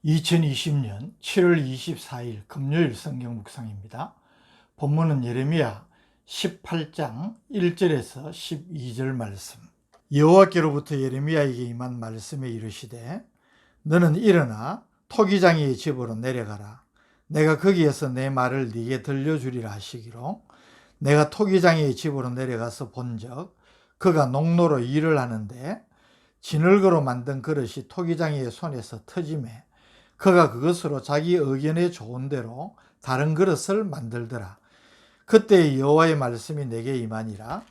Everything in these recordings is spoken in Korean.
2020년 7월 24일 금요일 성경 묵상입니다. 본문은 예레미야 18장 1절에서 12절 말씀. 여호와께로부터 예레미야에게 임한 말씀에 이르시되 너는 일어나 토기장이의 집으로 내려가라. 내가 거기에서 내 말을 네게 들려주리라 하시기로 내가 토기장이의 집으로 내려가서 본즉 그가 농로로 일을 하는데 진흙으로 만든 그릇이 토기장이의 손에서 터지매 그가 그것으로 자기 의견에 좋은 대로 다른 그릇을 만들더라. 그때 여호와의 말씀이 내게 임하니라.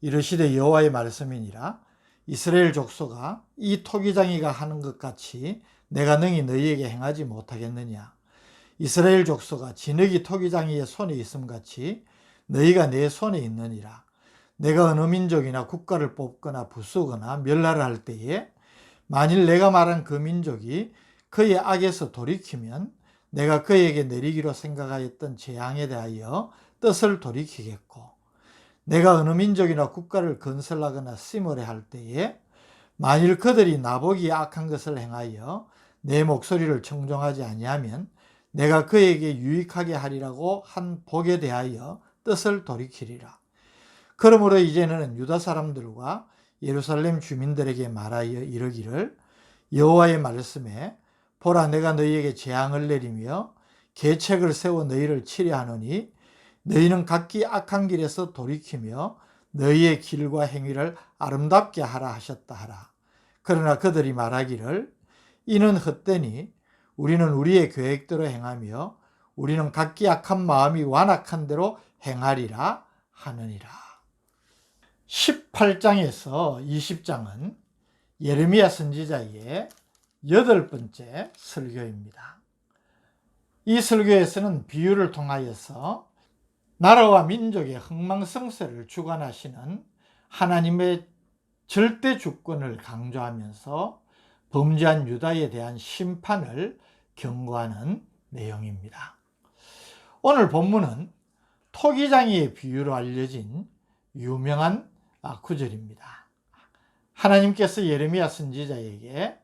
이르시되 여호와의 말씀이니라. 이스라엘 족속아, 이 토기장이가 하는 것 같이 내가 능히 너희에게 행하지 못하겠느냐. 이스라엘 족속아, 진흙이 토기장이의 손에 있음 같이 너희가 내 손에 있느니라. 내가 어느 민족이나 국가를 뽑거나 부수거나 멸하라 할 때에 만일 내가 말한 그 민족이 그의 악에서 돌이키면 내가 그에게 내리기로 생각하였던 재앙에 대하여 뜻을 돌이키겠고, 내가 어느 민족이나 국가를 건설하거나 시무래 할 때에 만일 그들이 나보기에 악한 것을 행하여 내 목소리를 청종하지 아니하면 내가 그에게 유익하게 하리라고 한 복에 대하여 뜻을 돌이키리라. 그러므로 이제는 유다 사람들과 예루살렘 주민들에게 말하여 이르기를 여호와의 말씀에 보라, 내가 너희에게 재앙을 내리며 계책을 세워 너희를 치려 하노니 너희는 각기 악한 길에서 돌이키며 너희의 길과 행위를 아름답게 하라 하셨다 하라. 그러나 그들이 말하기를 이는 헛되니 우리는 우리의 계획대로 행하며 우리는 각기 악한 마음이 완악한 대로 행하리라 하느니라. 18장에서 20장은 예레미야 선지자의 8번째 설교입니다. 이 설교에서는 비유를 통하여서 나라와 민족의 흥망성쇠를 주관하시는 하나님의 절대 주권을 강조하면서 범죄한 유다에 대한 심판을 경고하는 내용입니다. 오늘 본문은 토기장이의 비유로 알려진 유명한 구절입니다. 하나님께서 예레미야 선지자에게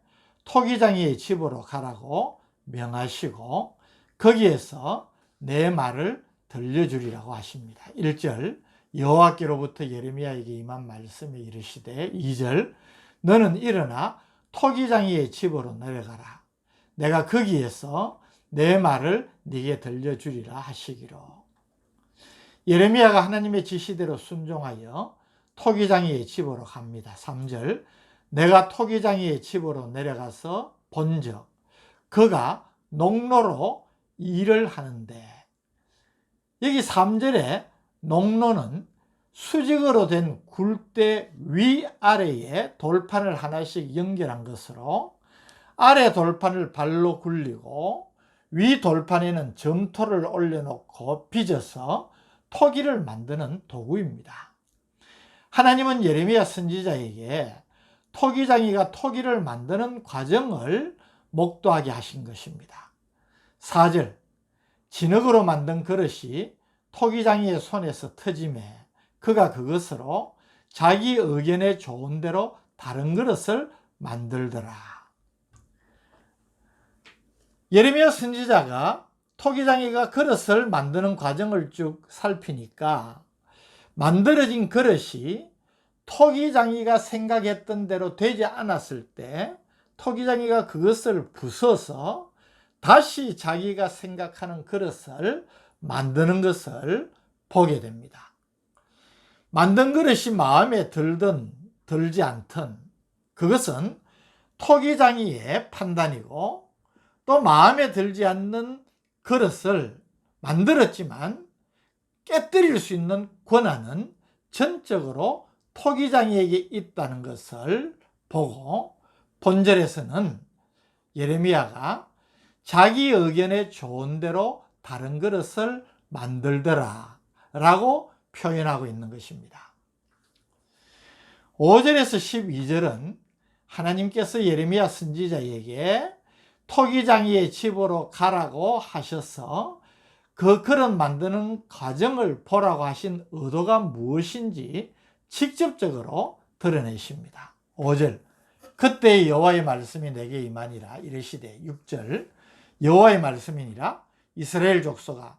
토기장이의 집으로 가라고 명하시고 거기에서 내 말을 들려주리라고 하십니다. 1절 여호와께로부터 예레미야에게 임한 말씀에 이르시되 2절 너는 일어나 토기장이의 집으로 내려가라. 내가 거기에서 내 말을 네게 들려주리라 하시기로. 예레미야가 하나님의 지시대로 순종하여 토기장이의 집으로 갑니다. 3절 내가 토기장이의 집으로 내려가서 본즉 그가 농로로 일을 하는데, 여기 3절에 농로는 수직으로 된 굴대 위아래에 돌판을 하나씩 연결한 것으로 아래 돌판을 발로 굴리고 위 돌판에는 점토를 올려놓고 빚어서 토기를 만드는 도구입니다. 하나님은 예레미야 선지자에게 토기장이가 토기를 만드는 과정을 목도하게 하신 것입니다. 4절 진흙으로 만든 그릇이 토기장이의 손에서 터지매 그가 그것으로 자기 의견에 좋은 대로 다른 그릇을 만들더라. 예레미야 선지자가 토기장이가 그릇을 만드는 과정을 쭉 살피니까 만들어진 그릇이 토기장이가 생각했던 대로 되지 않았을 때 토기장이가 그것을 부숴서 다시 자기가 생각하는 그릇을 만드는 것을 보게 됩니다. 만든 그릇이 마음에 들든 들지 않든 그것은 토기장이의 판단이고, 또 마음에 들지 않는 그릇을 만들었지만 깨뜨릴 수 있는 권한은 전적으로 토기장이에게 있다는 것을 보고 본절에서는 예레미야가 자기 의견에 좋은 대로 다른 그릇을 만들더라 라고 표현하고 있는 것입니다. 5절에서 12절은 하나님께서 예레미야 선지자에게 토기장이의 집으로 가라고 하셔서 그 그릇 만드는 과정을 보라고 하신 의도가 무엇인지 직접적으로 드러내십니다. 5절 그때 여호와의 말씀이 내게 임하니라. 이르시되 6절 여호와의 말씀이니라. 이스라엘 족속아,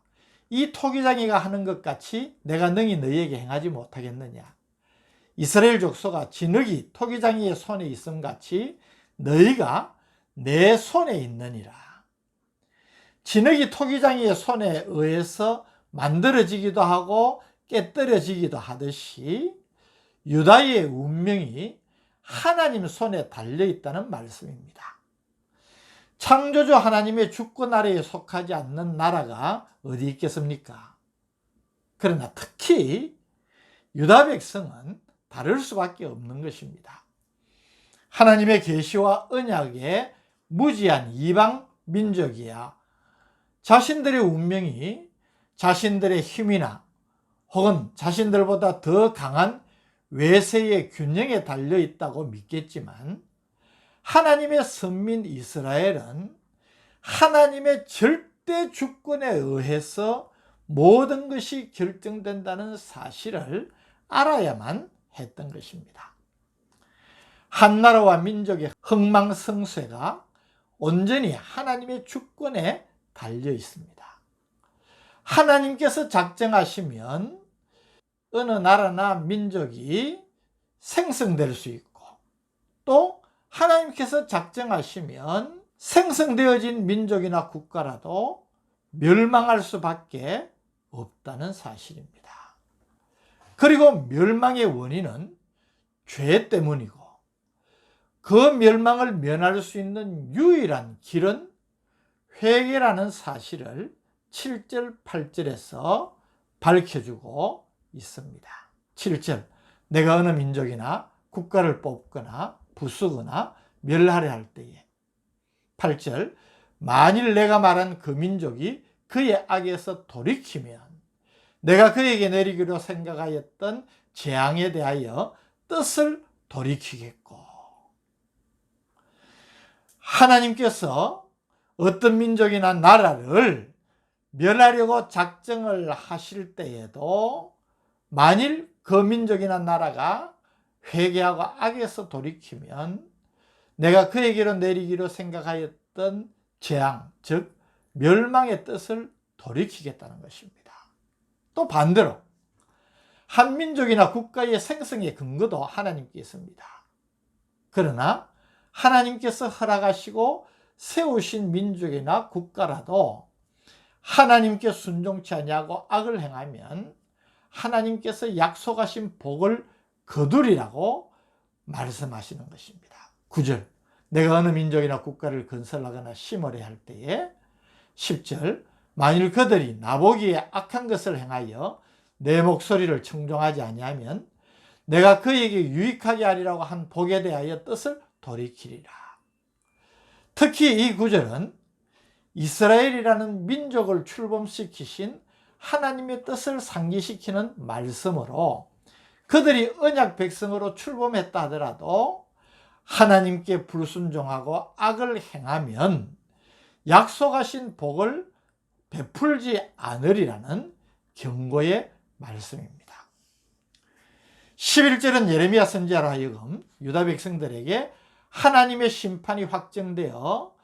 이 토기장이가 하는 것 같이 내가 능히 너희에게 행하지 못하겠느냐. 이스라엘 족속아, 진흙이 토기장이의 손에 있음 같이 너희가 내 손에 있느니라. 진흙이 토기장이의 손에 의해서 만들어지기도 하고 깨뜨려지기도 하듯이 유다의 운명이 하나님 손에 달려있다는 말씀입니다. 창조주 하나님의 주권 아래에 속하지 않는 나라가 어디 있겠습니까? 그러나 특히 유다 백성은 다를 수밖에 없는 것입니다. 하나님의 계시와 언약에 무지한 이방 민족이야 자신들의 운명이 자신들의 힘이나 혹은 자신들보다 더 강한 외세의 균형에 달려 있다고 믿겠지만, 하나님의 선민 이스라엘은 하나님의 절대 주권에 의해서 모든 것이 결정된다는 사실을 알아야만 했던 것입니다. 한 나라와 민족의 흥망성쇠가 온전히 하나님의 주권에 달려 있습니다. 하나님께서 작정하시면 어느 나라나 민족이 생성될 수 있고, 또 하나님께서 작정하시면 생성되어진 민족이나 국가라도 멸망할 수밖에 없다는 사실입니다. 그리고 멸망의 원인은 죄 때문이고, 그 멸망을 면할 수 있는 유일한 길은 회개라는 사실을 7절 8절에서 밝혀주고 있습니다. 7절 내가 어느 민족이나 국가를 뽑거나 부수거나 멸하려 할 때에, 8절 만일 내가 말한 그 민족이 그의 악에서 돌이키면 내가 그에게 내리기로 생각하였던 재앙에 대하여 뜻을 돌이키겠고. 하나님께서 어떤 민족이나 나라를 멸하려고 작정을 하실 때에도 만일 그 민족이나 나라가 회개하고 악에서 돌이키면 내가 그에게로 내리기로 생각하였던 재앙, 즉 멸망의 뜻을 돌이키겠다는 것입니다. 또 반대로 한 민족이나 국가의 생성의 근거도 하나님께 있습니다. 그러나 하나님께서 허락하시고 세우신 민족이나 국가라도 하나님께 순종치 아니하고 악을 행하면 하나님께서 약속하신 복을 거두리라고 말씀하시는 것입니다. 9절 내가 어느 민족이나 국가를 건설하거나 심으려 할 때에, 10절 만일 그들이 나보기에 악한 것을 행하여 내 목소리를 청종하지 아니하면 내가 그에게 유익하게 하리라고 한 복에 대하여 뜻을 돌이키리라. 특히 이 구절은 이스라엘이라는 민족을 출범시키신 하나님의 뜻을 상기시키는 말씀으로, 그들이 언약 백성으로 출범했다 하더라도 하나님께 불순종하고 악을 행하면 약속하신 복을 베풀지 않으리라는 경고의 말씀입니다. 11절은 예레미야 선지자로 하여금 유다 백성들에게 하나님의 심판이 확정되어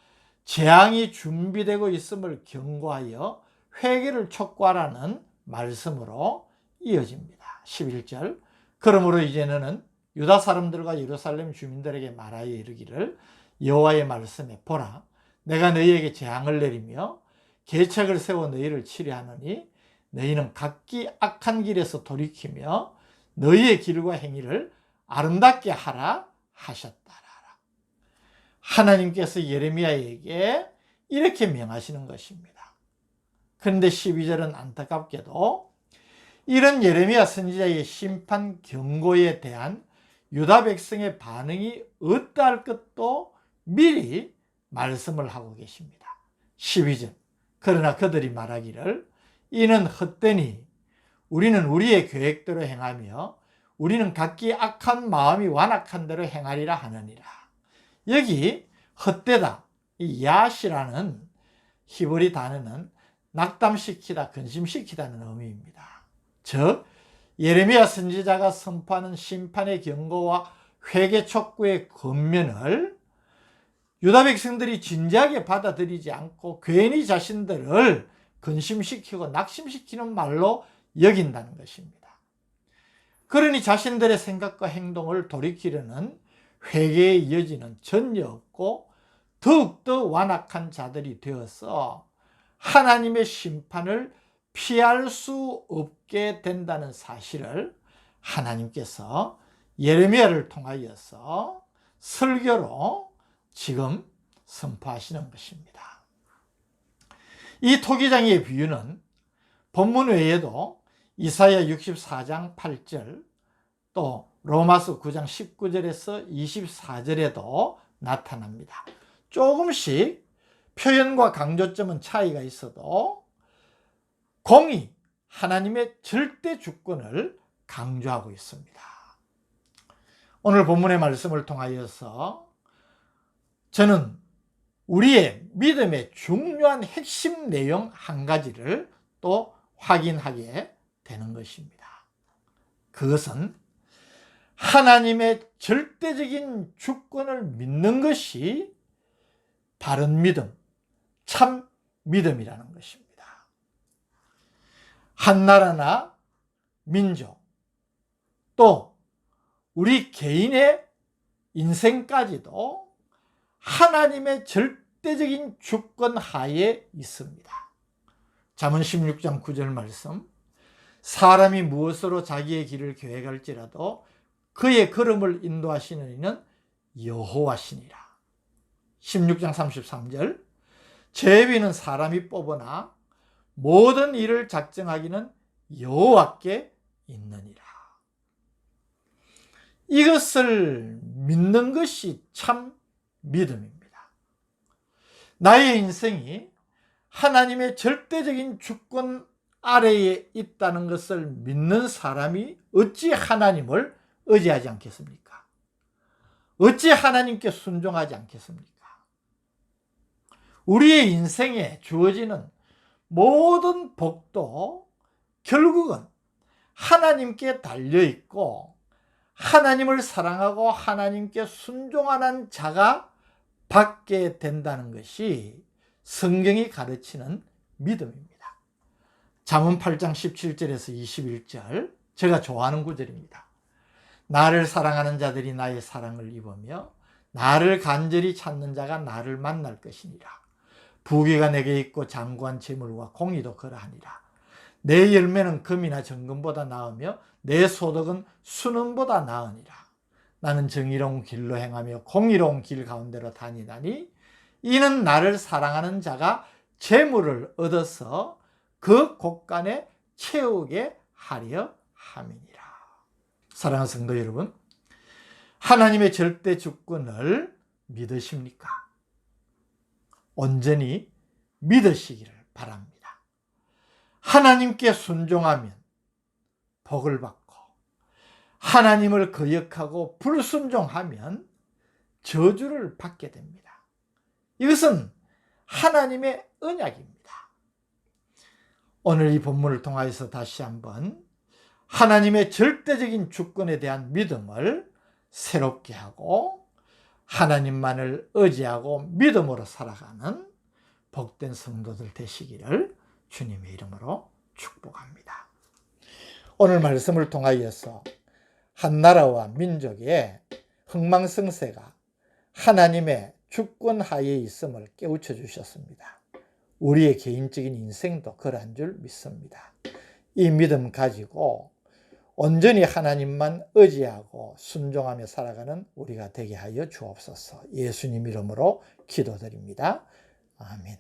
재앙이 준비되고 있음을 경고하여 회개를 촉구하라는 말씀으로 이어집니다. 11절 그러므로 이제 너는 유다 사람들과 예루살렘 주민들에게 말하여 이르기를 여호와의 말씀에 보라, 내가 너희에게 재앙을 내리며 계책을 세워 너희를 치려하노니 너희는 각기 악한 길에서 돌이키며 너희의 길과 행위를 아름답게 하라 하셨다라. 하나님께서 예레미야에게 이렇게 명하시는 것입니다. 그런데 12절은 안타깝게도 이런 예레미야 선지자의 심판 경고에 대한 유다 백성의 반응이 어떠할 것도 미리 말씀을 하고 계십니다. 12절 그러나 그들이 말하기를 이는 헛되니 우리는 우리의 계획대로 행하며 우리는 각기 악한 마음이 완악한 대로 행하리라 하느니라. 여기 헛되다, 이 야시라는 히브리 단어는 낙담시키다, 근심시키다는 의미입니다. 즉 예레미야 선지자가 선포하는 심판의 경고와 회개 촉구의 권면을 유다 백성들이 진지하게 받아들이지 않고 괜히 자신들을 근심시키고 낙심시키는 말로 여긴다는 것입니다. 그러니 자신들의 생각과 행동을 돌이키려는 회개의 여지는 전혀 없고 더욱더 완악한 자들이 되어서 하나님의 심판을 피할 수 없게 된다는 사실을 하나님께서 예레미야를 통하여서 설교로 지금 선포하시는 것입니다. 이 토기장의 비유는 본문 외에도 이사야 64장 8절 또 로마서 9장 19절에서 24절에도 나타납니다. 조금씩 표현과 강조점은 차이가 있어도 공의, 하나님의 절대 주권을 강조하고 있습니다. 오늘 본문의 말씀을 통하여서 저는 우리의 믿음의 중요한 핵심 내용 한 가지를 또 확인하게 되는 것입니다. 그것은 하나님의 절대적인 주권을 믿는 것이 바른 믿음, 참 믿음이라는 것입니다. 한 나라나 민족, 또 우리 개인의 인생까지도 하나님의 절대적인 주권 하에 있습니다. 잠언 16장 9절 말씀, 사람이 무엇으로 자기의 길을 계획할지라도 그의 걸음을 인도하시는 이는 여호와시니라. 16장 33절, 제위는 사람이 뽑으나 모든 일을 작정하기는 여호와께 있느니라. 이것을 믿는 것이 참 믿음입니다. 나의 인생이 하나님의 절대적인 주권 아래에 있다는 것을 믿는 사람이 어찌 하나님을 의지하지 않겠습니까? 어찌 하나님께 순종하지 않겠습니까? 우리의 인생에 주어지는 모든 복도 결국은 하나님께 달려있고 하나님을 사랑하고 하나님께 순종하는 자가 받게 된다는 것이 성경이 가르치는 믿음입니다. 잠언 8장 17절에서 21절, 제가 좋아하는 구절입니다. 나를 사랑하는 자들이 나의 사랑을 입으며 나를 간절히 찾는 자가 나를 만날 것이니라. 부귀가 내게 있고 장구한 재물과 공의도 그러하니라. 내 열매는 금이나 정금보다 나으며 내 소득은 순금보다 나으니라. 나는 정의로운 길로 행하며 공의로운 길 가운데로 다니다니 이는 나를 사랑하는 자가 재물을 얻어서 그 곳간에 채우게 하려 함이니라. 사랑하는 성도 여러분, 하나님의 절대 주권을 믿으십니까? 온전히 믿으시기를 바랍니다. 하나님께 순종하면 복을 받고 하나님을 거역하고 불순종하면 저주를 받게 됩니다. 이것은 하나님의 언약입니다. 오늘 이 본문을 통하여서 다시 한번 하나님의 절대적인 주권에 대한 믿음을 새롭게 하고 하나님만을 의지하고 믿음으로 살아가는 복된 성도들 되시기를 주님의 이름으로 축복합니다. 오늘 말씀을 통하여서 한 나라와 민족의 흥망성쇠가 하나님의 주권 하에 있음을 깨우쳐 주셨습니다. 우리의 개인적인 인생도 그러한 줄 믿습니다. 이 믿음 가지고 온전히 하나님만 의지하고 순종하며 살아가는 우리가 되게 하여 주옵소서. 예수님 이름으로 기도드립니다. 아멘.